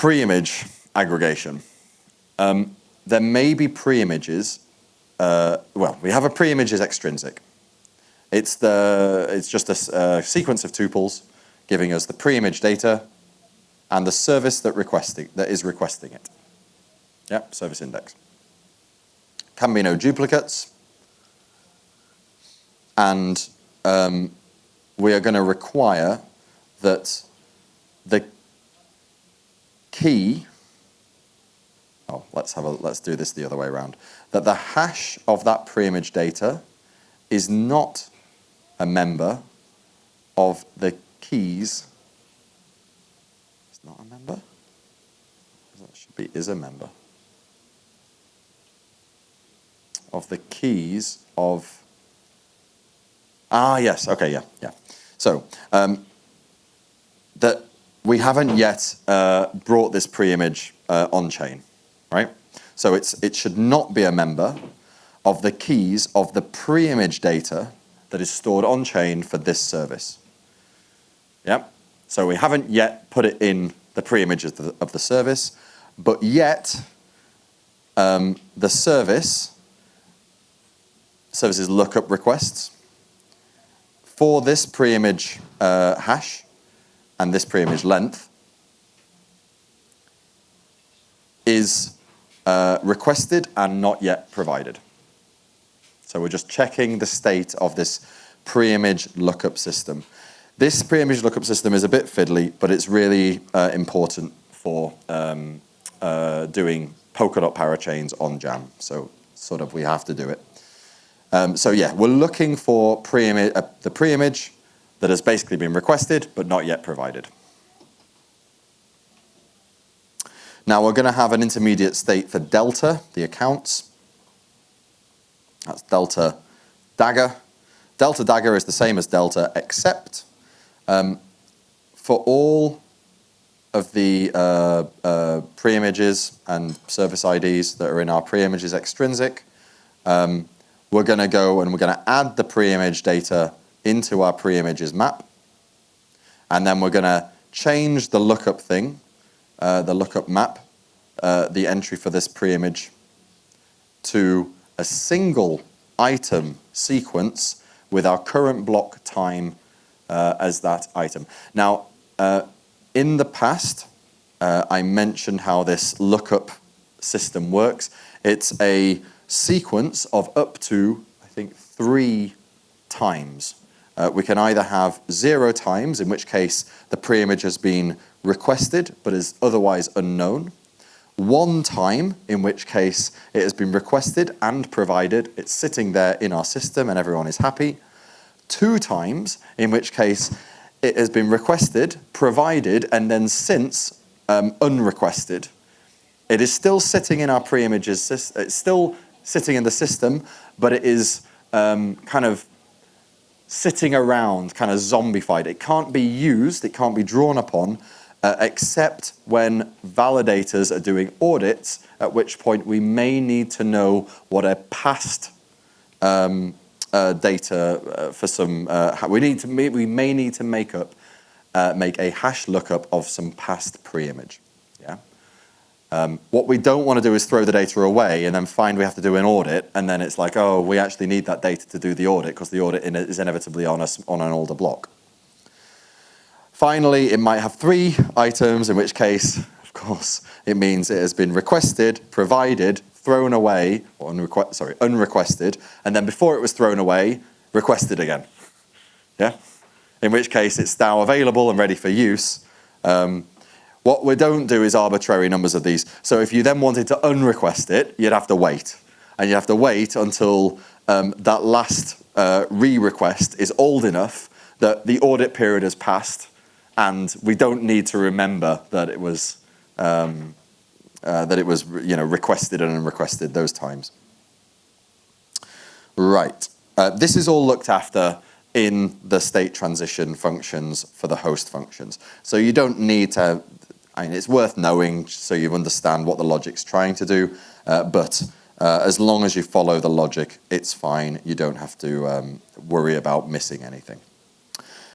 Preimage aggregation. There may be preimages. Well, we have a preimage is extrinsic. It's just a sequence of tuples giving us the preimage data and the service that is requesting it. Yeah, service index. Can be no duplicates. And we are going to require that the key, let's do this the other way around, that the hash of that preimage data is not a member of the keys. It's not a member? That should be is a member. Of the keys of, yes, okay, yeah. So, that we haven't yet brought this preimage on-chain, right? So it should not be a member of the keys of the preimage data that is stored on-chain for this service. Yep. So we haven't yet put it in the preimage of the service, but yet the service's lookup requests for this preimage hash and this preimage length is requested and not yet provided. So we're just checking the state of this preimage lookup system. This preimage lookup system is a bit fiddly, but it's really important for doing Polkadot parachains on Jam. So sort of we have to do it. So yeah, we're looking for the preimage that has basically been requested but not yet provided. Now we're going to have an intermediate state for delta, the accounts. That's delta dagger. Delta dagger is the same as delta, except for all of the preimages and service IDs that are in our preimages extrinsic, we're going to go and we're going to add the preimage data into our preimages map. And then we're going to change the lookup thing, the lookup map, the entry for this preimage, to a single item sequence with our current block time as that item. Now, in the past, I mentioned how this lookup system works. It's a sequence of up to, I think, 3 times. We can either have 0 times, in which case the preimage has been requested but is otherwise unknown. 1 time, in which case it has been requested and provided, it's sitting there in our system and everyone is happy. 2 times, in which case it has been requested, provided, and then since unrequested. It is still sitting in our preimages, it's still sitting in the system, but it is kind of sitting around, kind of zombified. It can't be used, it can't be drawn upon, except when validators are doing audits, at which point we may need to know what a past data for some, we may need to make a hash lookup of some past preimage. Yeah. What we don't want to do is throw the data away and then find we have to do an audit, and then it's like, oh, we actually need that data to do the audit because the audit is inevitably on an older block. Finally, it might have 3 items, in which case, of course, it means it has been requested, provided, thrown away, or unrequested, and then before it was thrown away, requested again. Yeah? In which case, it's now available and ready for use. What we don't do is arbitrary numbers of these. So if you then wanted to unrequest it, you'd have to wait. And you have to wait until that last re-request is old enough that the audit period has passed, and we don't need to remember that it was requested and unrequested those times. Right. This is all looked after in the state transition functions for the host functions. So you don't need to, it's worth knowing so you understand what the logic's trying to do, but as long as you follow the logic, it's fine. You don't have to worry about missing anything.